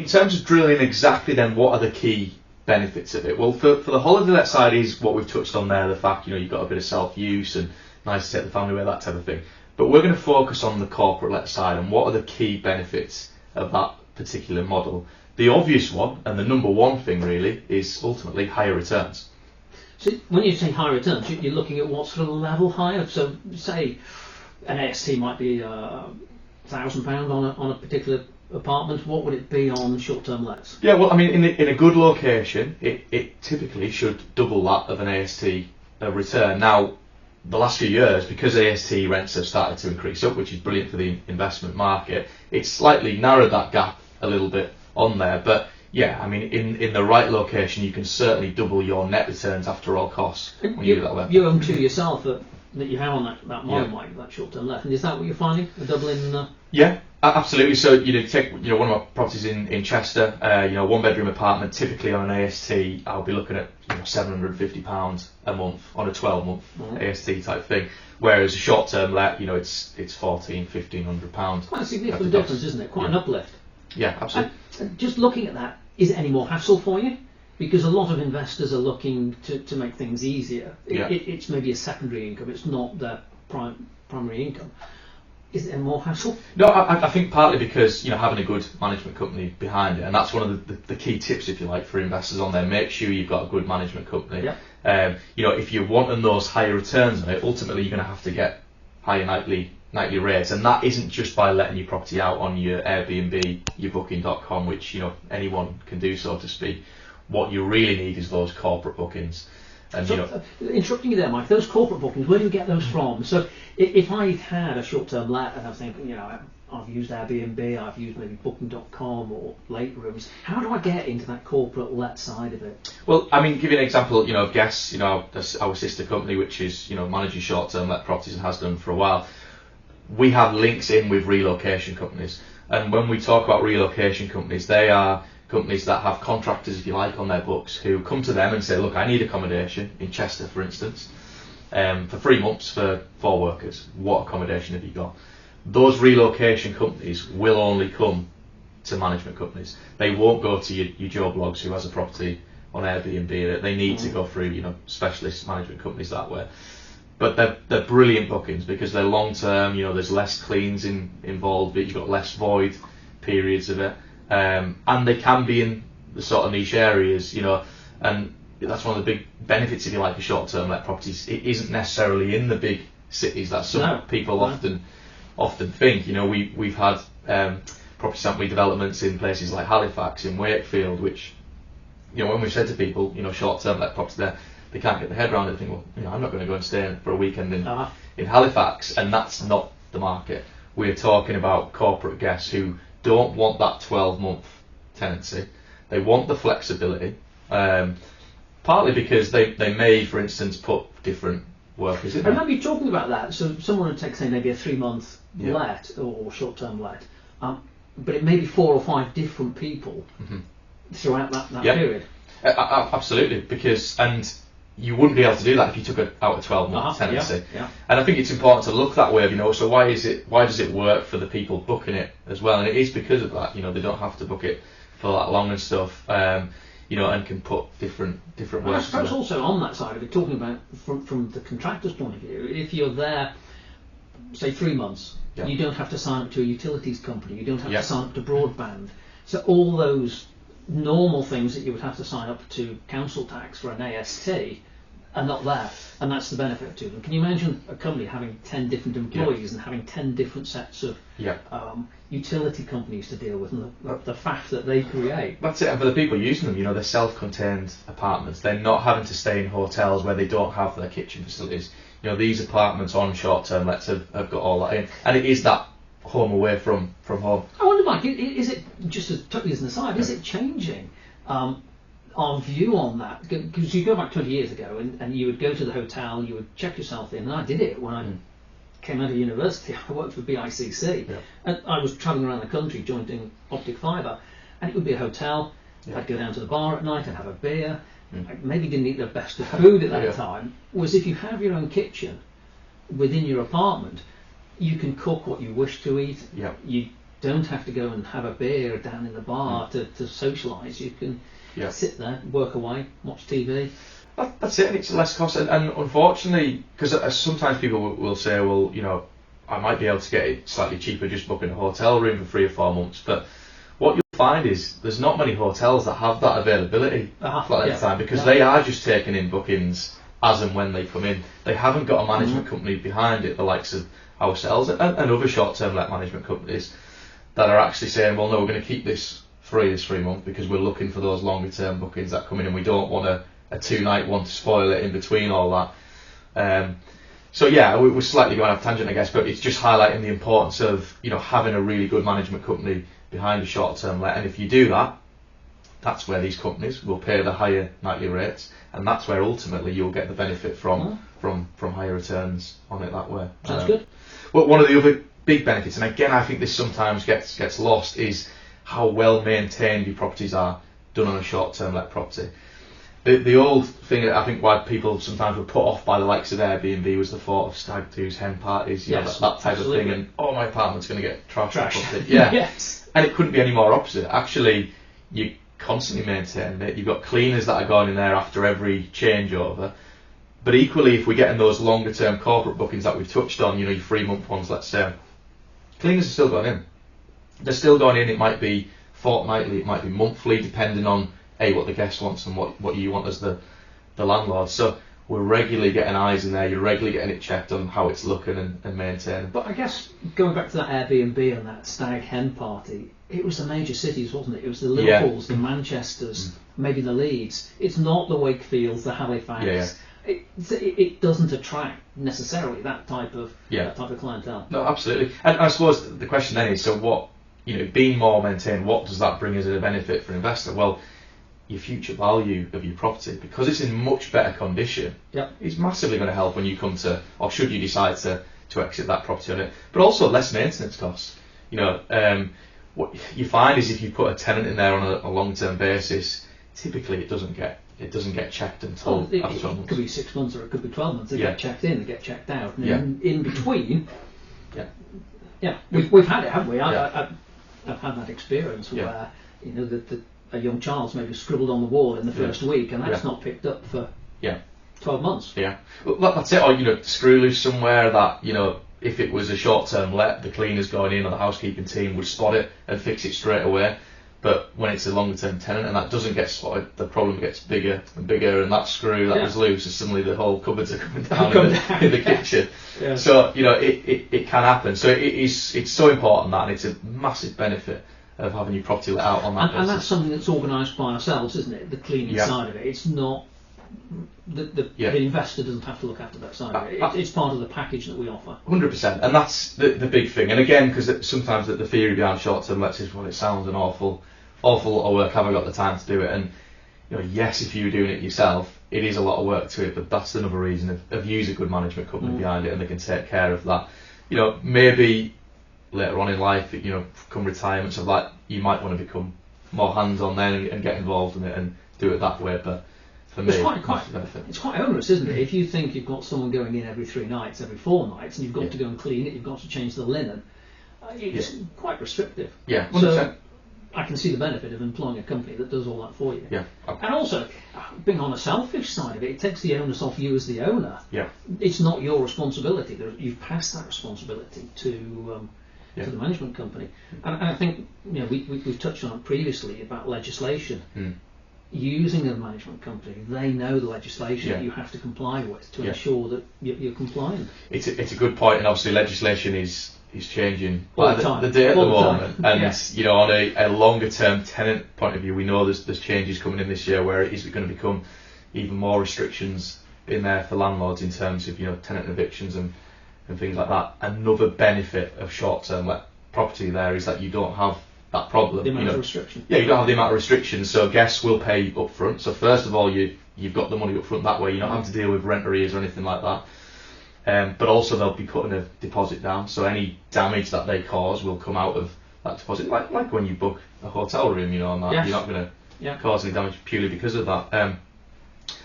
in terms of drilling exactly then what are the key benefits of it? Well, for the holiday let side is what we've touched on there, the fact, you've got a bit of self-use and nice to take the family away, that type of thing. But we're going to focus on the corporate let side and what are the key benefits of that particular model. The obvious one, and the number one thing really, is ultimately higher returns. So when you say higher returns, you're looking at what sort of level higher? So say an AST might be £1,000 on a particular apartment. What would it be on short-term lets? Yeah, well, I mean, in a good location, it typically should double that of an AST return. Now, the last few years, because AST rents have started to increase up, which is brilliant for the investment market, it's slightly narrowed that gap a little bit on there. But yeah, I mean, in the right location, you can certainly double your net returns after all costs when you do that way. You own two yourself that you have on that model, Mike, that short-term let, and is that what you're finding? A doubling? Yeah, absolutely. So take one of my properties in Chester, one bedroom apartment. Typically on an AST, I'll be looking at £750 a month on a 12-month AST type thing. Whereas a short-term let, it's £1,400-1,500. Quite a significant difference, isn't it? Quite an uplift. Yeah, absolutely. And just looking at that, is it any more hassle for you? Because a lot of investors are looking to make things easier. It's maybe a secondary income. It's not their primary income. Is it more hassle? No, I think partly because having a good management company behind it, and that's one of the key tips, if you like, for investors on there. Make sure you've got a good management company. Yeah. If you're wanting those higher returns on it, ultimately you're going to have to get higher nightly rates, and that isn't just by letting your property out on your Airbnb, your Booking.com, which anyone can do, so to speak. What you really need is those corporate bookings. And interrupting you there, Mike, those corporate bookings, where do you get those from? So if I had a short-term let and I was thinking, I've used Airbnb, I've used maybe Booking.com or late rooms, how do I get into that corporate let side of it? Well, I mean, give you an example, of Guess, our sister company, which is, manages short-term let properties and has done for a while. We have links in with relocation companies. And when we talk about relocation companies, they are companies that have contractors, if you like, on their books who come to them and say, look, I need accommodation in Chester, for instance, for 3 months for 4 workers. What accommodation have you got? Those relocation companies will only come to management companies. They won't go to your Joe Bloggs who has a property on Airbnb. They need to go through specialist management companies that way. But they're brilliant bookings because they're long term. There's less cleans involved. You've got less void periods of it. And they can be in the sort of niche areas, and that's one of the big benefits, if you like, of short-term let properties. It isn't necessarily in the big cities that some people often think. We've had property sample developments in places like Halifax, in Wakefield, which when we've said to people, short-term let property there, they can't get their head around it. They think, well, I'm not going to go and stay for a weekend in Halifax, and that's not the market. We're talking about corporate guests who don't want that 12-month tenancy. They want the flexibility, partly because they may, for instance, put different workers in. I remember you talking about that. So someone would take, say, maybe a 3-month let or short-term let, but it may be 4 or 5 different people throughout that period. Absolutely, and you wouldn't be able to do that if you took out a 12-month tenancy. And I think it's important to look that way. So why does it work for the people booking it as well? And it is because of that. They don't have to book it for that long and stuff. And can put different works. I suppose also on that side of it, talking about from the contractor's point of view, if you're there, say 3 months, you don't have to sign up to a utilities company. You don't have to sign up to broadband. So all those normal things that you would have to sign up to council tax for an AST are not there, and that's the benefit to them. Can you imagine a company having 10 different employees and having 10 different sets of utility companies to deal with, and the faff that they create? That's it. And for the people using them, they're self-contained apartments. They're not having to stay in hotels where they don't have their kitchen facilities. These apartments on short-term lets have got all that in, and it is that home away from home. I wonder, Mike, is it, just as totally as an aside, is it changing our view on that? Because you go back 20 years ago and you would go to the hotel, you would check yourself in, and I did it when I came out of university. I worked for BICC, and I was travelling around the country jointing optic fibre, and it would be a hotel. I'd go down to the bar at night and have a beer. I maybe didn't eat the best of food at that time. Was if you have your own kitchen within your apartment, you can cook what you wish to eat. You don't have to go and have a beer down in the bar to socialise. You can sit there, work away, watch TV. That's it, and it's less cost. And unfortunately, because sometimes people will say, well, you know, I might be able to get it slightly cheaper just booking a hotel room for 3 or 4 months. But what you'll find is there's not many hotels that have that availability at the time, because they are just taking in bookings as and when they come in. They haven't got a management company behind it, the likes of ourselves and other short-term let management companies that are actually saying, well, no, we're going to keep this free this 3 month because we're looking for those longer-term bookings that come in, and we don't want a 2-night one to spoil it in between all that. So yeah, we're slightly going off tangent, I guess, but it's just highlighting the importance of, you know, having a really good management company behind a short-term let, and if you do that, that's where these companies will pay the higher nightly rates, and that's where ultimately you'll get the benefit from higher returns on it that way. Sounds good. Well, one of the other big benefits, and again I think this sometimes gets lost, is how well maintained your properties are done on a short-term let property. The old thing that I think why people sometimes were put off by the likes of Airbnb was the thought of stag do's, hen parties, you know, that type of thing, and my apartment's going to get trashed. Yeah. Yes. And it couldn't be any more opposite. Actually, you constantly maintain it. You've got cleaners that are going in there after every changeover. But equally, if we're getting those longer term corporate bookings that we've touched on, you know, your 3-month ones, let's say, cleaners are still going in. They're still going in. It might be fortnightly, it might be monthly, depending on what the guest wants and what you want as the landlord. So we're regularly getting eyes in there. You're regularly getting it checked on how it's looking and maintained. But I guess going back to that Airbnb and that stag hen party, it was the major cities, wasn't it? It was the Liverpools, the Manchesters, maybe the Leeds. It's not the Wakefields, the Halifax. It doesn't attract necessarily that type of clientele. No, absolutely. And I suppose the question then is, so what, you know, being more maintained, what does that bring as a benefit for an investor? Well, your future value of your property, because it's in much better condition, is massively going to help when you come to, or should you decide to exit that property on it. But also less maintenance costs. You know, what you find is if you put a tenant in there on a long-term basis, typically it doesn't get checked until after 12 months. It could be 6 months or it could be 12 months. They get checked in, they get checked out, and in between, we've had it, haven't we? I've had that experience where, you know, a young child's maybe scribbled on the wall in the first week, and that's not picked up for 12 months. Yeah, well, that's it. Or, you know, screw loose somewhere that, you know, if it was a short-term let, the cleaners going in or the housekeeping team would spot it and fix it straight away. But when it's a longer-term tenant and that doesn't get spotted, the problem gets bigger and bigger, and that screw that was loose, and suddenly the whole cupboards are coming down in the kitchen. Yeah. So, you know, it can happen. So it's so important that, and it's a massive benefit of having your property let out on that basis. And that's something that's organised by ourselves, isn't it? The cleaning side of it. It's not the investor doesn't have to look after that side of it. It's part of the package that we offer. 100%, and that's the big thing. And again, because sometimes the theory behind short-term lets is, well, it sounds an awful lot of work. Have I got the time to do it? And, you know, yes, if you were doing it yourself, it is a lot of work to it. But that's another reason of use a good management company behind it, and they can take care of that. You know, maybe later on in life, you know, come retirement, so like you might want to become more hands-on then and get involved in it and do it that way. But for me, it's quite onerous, isn't it? If you think you've got someone going in every 3 nights, every 4 nights, and you've got to go and clean it, you've got to change the linen, it's quite restrictive. Yeah, 100%. So I can see the benefit of employing a company that does all that for you. Yeah. And also, being on the selfish side of it, it takes the onus off you as the owner. Yeah. It's not your responsibility. You've passed that responsibility to the management company. And I think, you know, we've touched on it previously about legislation. Using a management company, they know the legislation that you have to comply with to ensure that you're compliant. It's a good point, and obviously legislation is changing by the day at the moment. And you know, on a longer term tenant point of view, we know there's changes coming in this year where it is going to become even more restrictions in there for landlords in terms of, you know, tenant evictions and things like that. Another benefit of short term let property there is that you don't have that problem. The amount of restriction. Yeah, you don't have the amount of restrictions, so guests will pay up front. So first of all, you've got the money up front that way. You're not having to deal with rent arrears or anything like that. But also they'll be putting a deposit down, so any damage that they cause will come out of that deposit. Like when you book a hotel room, you know, and that you're not going to cause any damage purely because of that.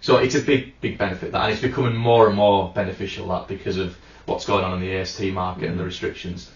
So it's a big benefit, that, and it's becoming more and more beneficial, that, because of what's going on in the AST market and the restrictions